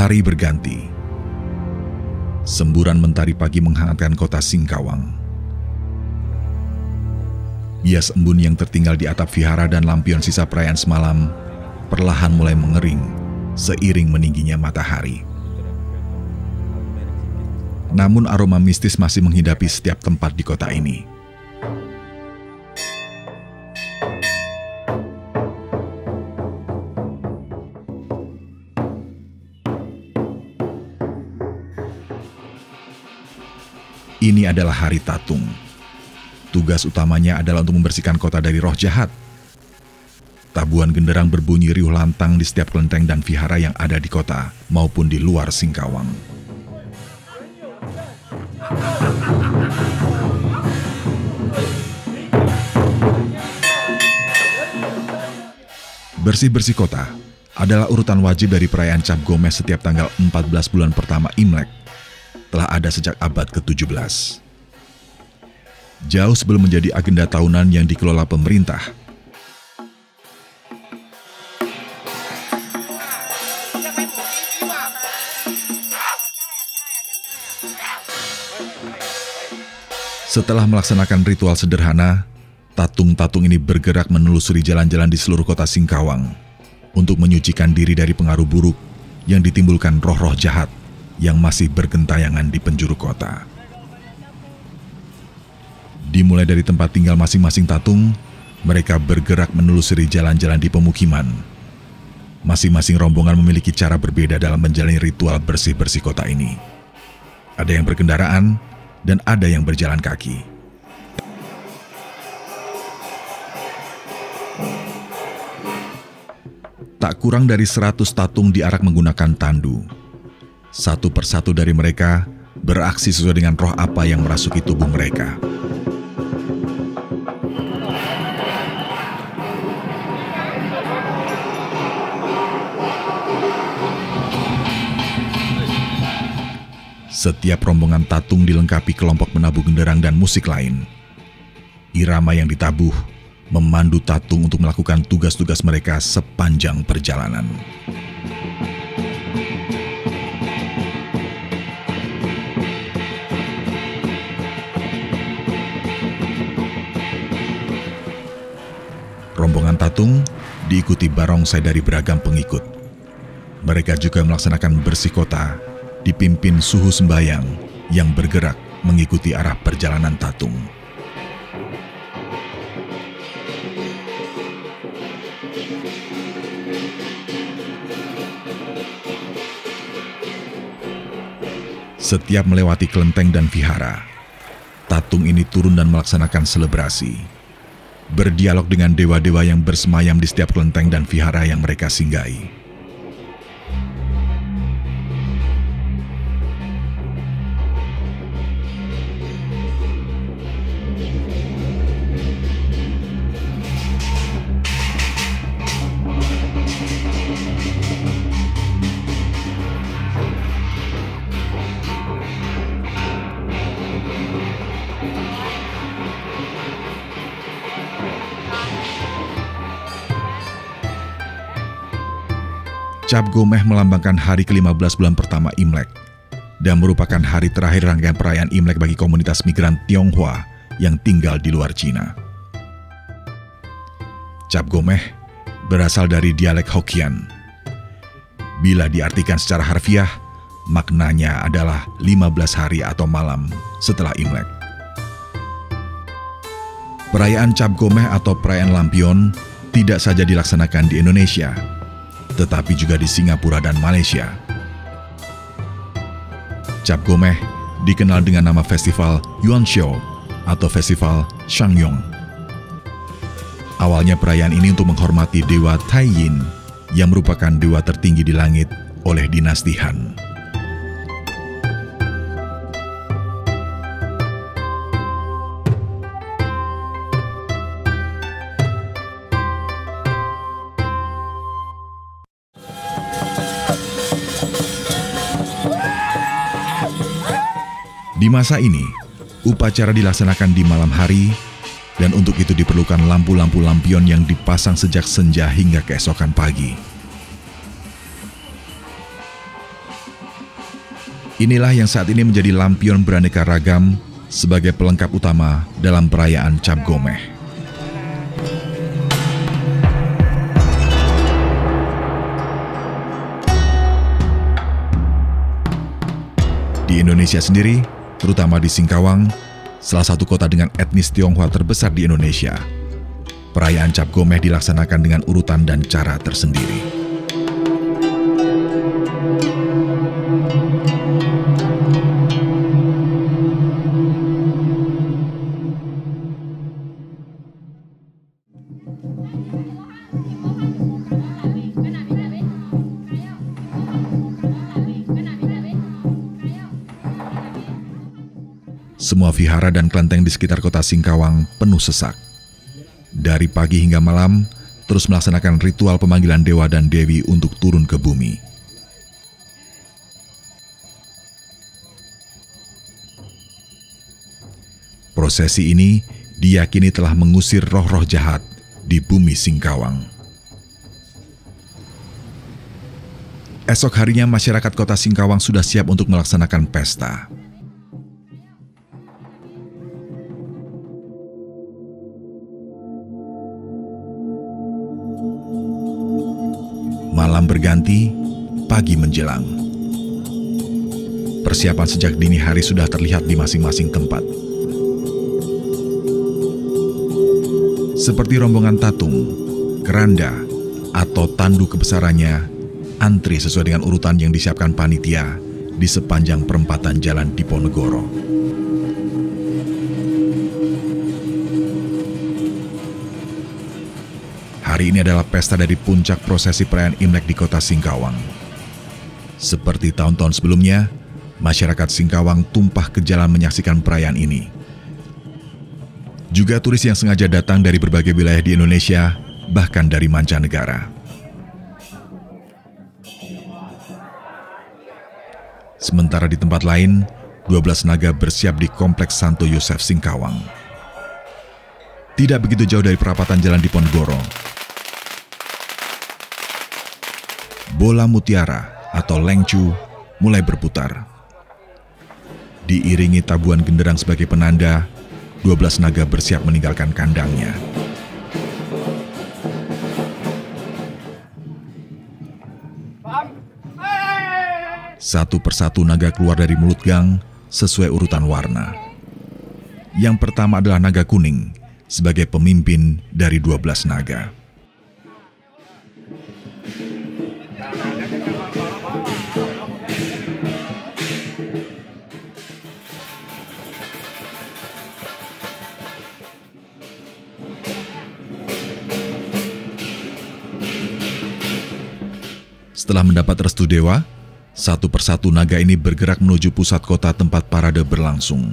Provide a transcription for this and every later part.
Hari berganti. Semburan mentari pagi menghangatkan kota Singkawang. Bias embun yang tertinggal di atap vihara dan lampion sisa perayaan semalam perlahan mulai mengering seiring meningginya matahari. Namun aroma mistis masih menghidapi setiap tempat di kota ini. Ini adalah hari Tatung. Tugas utamanya adalah untuk membersihkan kota dari roh jahat. Tabuhan genderang berbunyi riuh lantang di setiap kelenteng dan vihara yang ada di kota maupun di luar Singkawang. Bersih-bersih kota adalah urutan wajib dari perayaan Cap Gomeh setiap tanggal 14 bulan pertama Imlek. Telah ada sejak abad ke-17. Jauh sebelum menjadi agenda tahunan yang dikelola pemerintah. Setelah melaksanakan ritual sederhana, tatung-tatung ini bergerak menelusuri jalan-jalan di seluruh kota Singkawang untuk menyucikan diri dari pengaruh buruk yang ditimbulkan roh-roh jahat yang masih bergentayangan di penjuru kota. Dimulai dari tempat tinggal masing-masing tatung, mereka bergerak menelusuri jalan-jalan di pemukiman. Masing-masing rombongan memiliki cara berbeda dalam menjalani ritual bersih-bersih kota ini. Ada yang berkendaraan dan ada yang berjalan kaki. Tak kurang dari 100 tatung diarak menggunakan tandu. Satu persatu dari mereka beraksi sesuai dengan roh apa yang merasuki tubuh mereka. Setiap rombongan tatung dilengkapi kelompok menabuh genderang dan musik lain. Irama yang ditabuh memandu tatung untuk melakukan tugas-tugas mereka sepanjang perjalanan. Rombongan tatung diikuti barongsai dari beragam pengikut. Mereka juga melaksanakan bersih kota, dipimpin suhu sembayang yang bergerak mengikuti arah perjalanan tatung. Setiap melewati kelenteng dan vihara, tatung ini turun dan melaksanakan selebrasi. Berdialog dengan dewa-dewa yang bersemayam di setiap kelenteng dan vihara yang mereka singgahi. Cap Gomeh melambangkan hari ke-15 bulan pertama Imlek dan merupakan hari terakhir rangkaian perayaan Imlek bagi komunitas migran Tionghoa yang tinggal di luar Cina. Cap Gomeh berasal dari dialek Hokkien. Bila diartikan secara harfiah, maknanya adalah 15 hari atau malam setelah Imlek. Perayaan Cap Gomeh atau perayaan lampion tidak saja dilaksanakan di Indonesia, tetapi juga di Singapura dan Malaysia. Cap Gomeh dikenal dengan nama Festival Yuan Shou atau Festival Shangyong. Awalnya perayaan ini untuk menghormati Dewa Tai Yin yang merupakan dewa tertinggi di langit oleh dinasti Han. Di masa ini, upacara dilaksanakan di malam hari, dan untuk itu diperlukan lampu-lampu lampion yang dipasang sejak senja hingga keesokan pagi. Inilah yang saat ini menjadi lampion beraneka ragam sebagai pelengkap utama dalam perayaan Cap Gomeh. Di Indonesia sendiri, terutama di Singkawang, salah satu kota dengan etnis Tionghoa terbesar di Indonesia, perayaan Cap Gomeh dilaksanakan dengan urutan dan cara tersendiri. Semua vihara dan kelenteng di sekitar kota Singkawang penuh sesak. Dari pagi hingga malam, terus melaksanakan ritual pemanggilan dewa dan dewi untuk turun ke bumi. Prosesi ini diyakini telah mengusir roh-roh jahat di bumi Singkawang. Esok harinya masyarakat kota Singkawang sudah siap untuk melaksanakan pesta. Malam berganti, pagi menjelang. Persiapan sejak dini hari sudah terlihat di masing-masing tempat. Seperti rombongan tatung, keranda, atau tandu kebesarannya, antri sesuai dengan urutan yang disiapkan panitia di sepanjang perempatan Jalan Diponegoro. Hari ini adalah pesta dari puncak prosesi perayaan Imlek di kota Singkawang. Seperti tahun-tahun sebelumnya, masyarakat Singkawang tumpah ke jalan menyaksikan perayaan ini. Juga turis yang sengaja datang dari berbagai wilayah di Indonesia, bahkan dari mancanegara. Sementara di tempat lain, 12 naga bersiap di Kompleks Santo Yosef Singkawang. Tidak begitu jauh dari perapatan Jalan Diponegoro, bola mutiara atau lengcu mulai berputar. Diiringi tabuhan genderang sebagai penanda, 12 naga bersiap meninggalkan kandangnya. Satu persatu naga keluar dari mulut gang sesuai urutan warna. Yang pertama adalah naga kuning sebagai pemimpin dari 12 naga. Setelah mendapat restu dewa, satu persatu naga ini bergerak menuju pusat kota tempat parade berlangsung.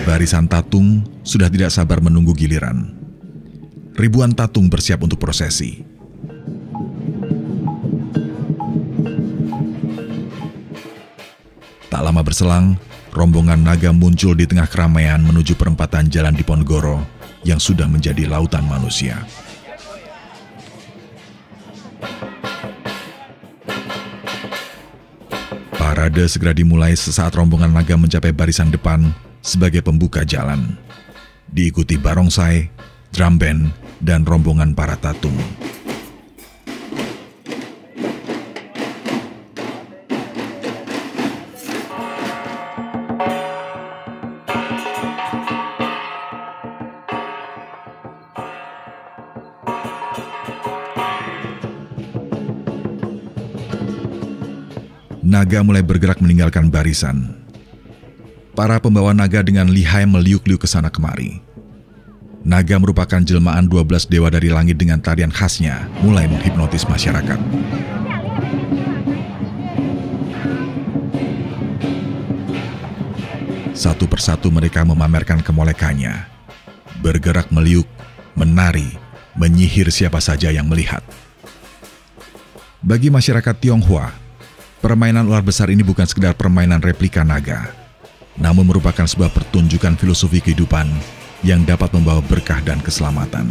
Barisan tatung sudah tidak sabar menunggu giliran. Ribuan tatung bersiap untuk prosesi. Tak lama berselang, rombongan naga muncul di tengah keramaian menuju perempatan Jalan Diponegoro yang sudah menjadi lautan manusia. Parade segera dimulai sesaat rombongan naga mencapai barisan depan sebagai pembuka jalan, diikuti barongsai, drum band, dan rombongan para tatung. Naga mulai bergerak meninggalkan barisan. Para pembawa naga dengan lihai meliuk-liuk ke sana kemari. Naga merupakan jelmaan 12 dewa dari langit dengan tarian khasnya mulai menghipnotis masyarakat. Satu persatu mereka memamerkan kemolekannya, bergerak meliuk, menari, menyihir siapa saja yang melihat. Bagi masyarakat Tionghoa, permainan ular besar ini bukan sekedar permainan replika naga, namun merupakan sebuah pertunjukan filosofi kehidupan yang dapat membawa berkah dan keselamatan.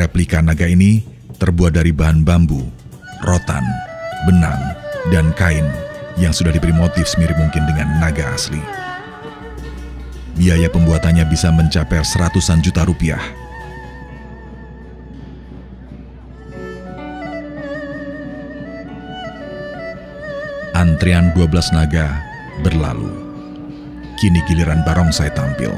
Replika naga ini terbuat dari bahan bambu, rotan, benang, dan kain yang sudah diberi motif semirip mungkin dengan naga asli. Biaya pembuatannya bisa mencapai ratusan juta rupiah. Antrian 12 naga berlalu. Kini giliran barongsai tampil.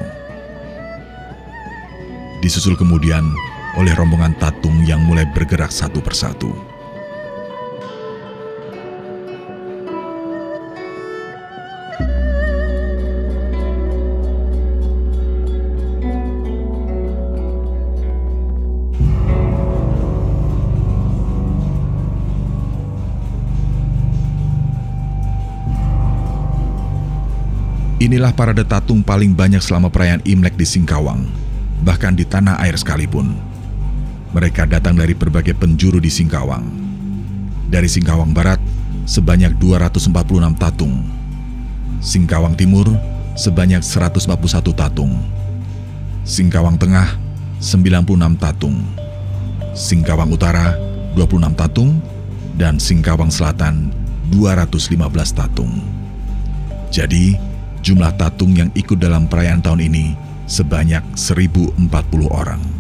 Disusul kemudian oleh rombongan tatung yang mulai bergerak satu persatu. Inilah parade tatung paling banyak selama perayaan Imlek di Singkawang, bahkan di tanah air sekalipun. Mereka datang dari berbagai penjuru di Singkawang. Dari Singkawang Barat, sebanyak 246 tatung. Singkawang Timur, sebanyak 141 tatung. Singkawang Tengah, 96 tatung. Singkawang Utara, 26 tatung. Dan Singkawang Selatan, 215 tatung. Jadi, jumlah tatung yang ikut dalam perayaan tahun ini sebanyak 1.040 orang.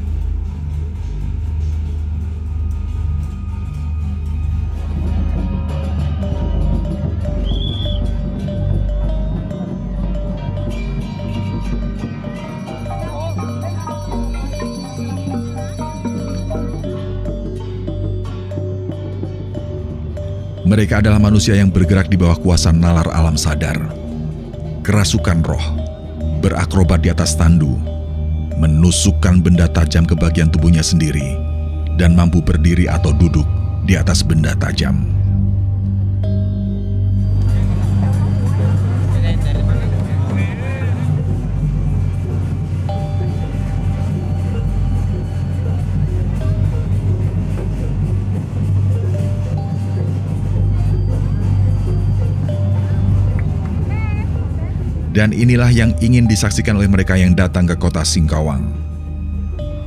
Mereka adalah manusia yang bergerak di bawah kuasa nalar alam sadar. Kerasukan roh, berakrobat di atas tandu, menusukkan benda tajam ke bagian tubuhnya sendiri, dan mampu berdiri atau duduk di atas benda tajam. Dan inilah yang ingin disaksikan oleh mereka yang datang ke kota Singkawang.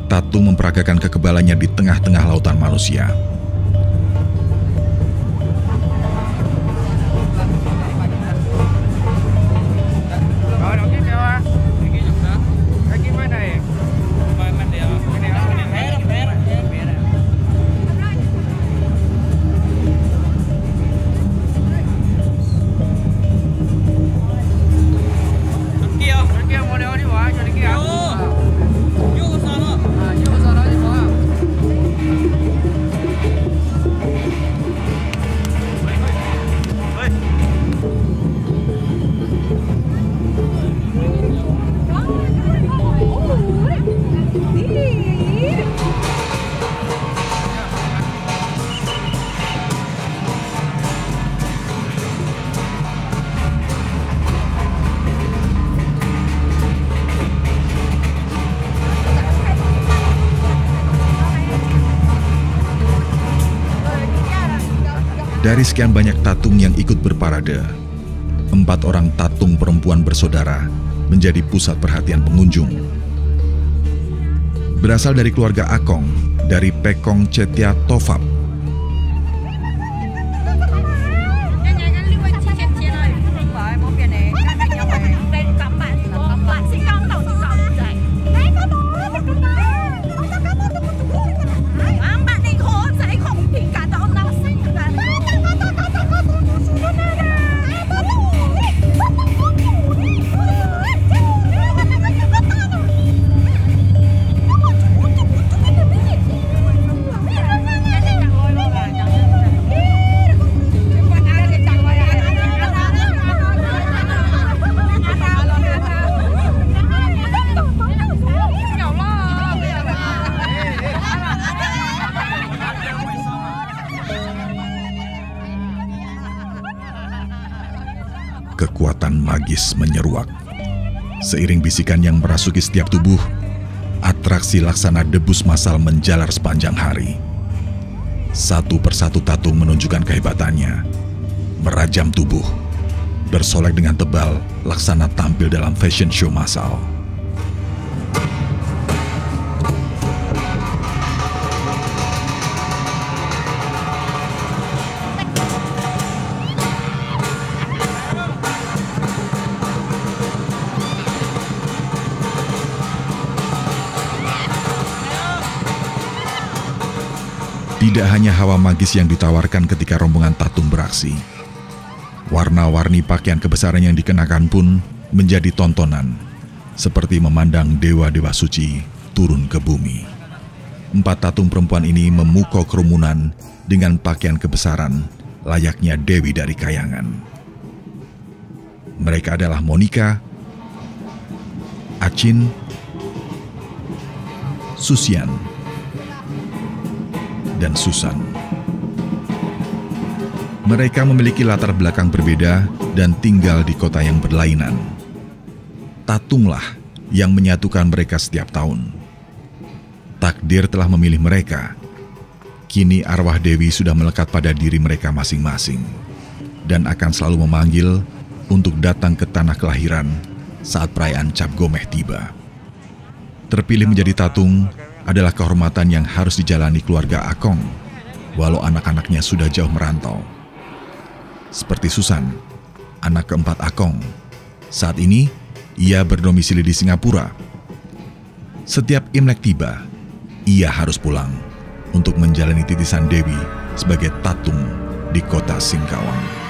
Tatung memperagakan kekebalannya di tengah-tengah lautan manusia. Dari sekian banyak tatung yang ikut berparade, 4 orang tatung perempuan bersaudara menjadi pusat perhatian pengunjung. Berasal dari keluarga Akong, dari Pekong Cetia Tofap. Kekuatan magis menyeruak. Seiring bisikan yang merasuki setiap tubuh, atraksi laksana debus massal menjalar sepanjang hari. Satu persatu tatung menunjukkan kehebatannya, merajam tubuh, bersolek dengan tebal, laksana tampil dalam fashion show massal. Tidak hanya hawa magis yang ditawarkan ketika rombongan Tatung beraksi. Warna-warni pakaian kebesaran yang dikenakan pun menjadi tontonan, seperti memandang dewa-dewa suci turun ke bumi. 4 tatung perempuan ini memukau kerumunan dengan pakaian kebesaran layaknya dewi dari kayangan. Mereka adalah Monica, Achin, Susian, dan Susan. Mereka memiliki latar belakang berbeda dan tinggal di kota yang berlainan. Tatunglah yang menyatukan mereka setiap tahun. Takdir telah memilih mereka. Kini arwah Dewi sudah melekat pada diri mereka masing-masing dan akan selalu memanggil untuk datang ke tanah kelahiran saat perayaan Cap Gomeh tiba. Terpilih menjadi tatung adalah kehormatan yang harus dijalani keluarga Akong, walau anak-anaknya sudah jauh merantau. Seperti Susan, anak keempat Akong. Saat ini, ia berdomisili di Singapura. Setiap Imlek tiba, ia harus pulang untuk menjalani titisan Dewi sebagai tatung di kota Singkawang.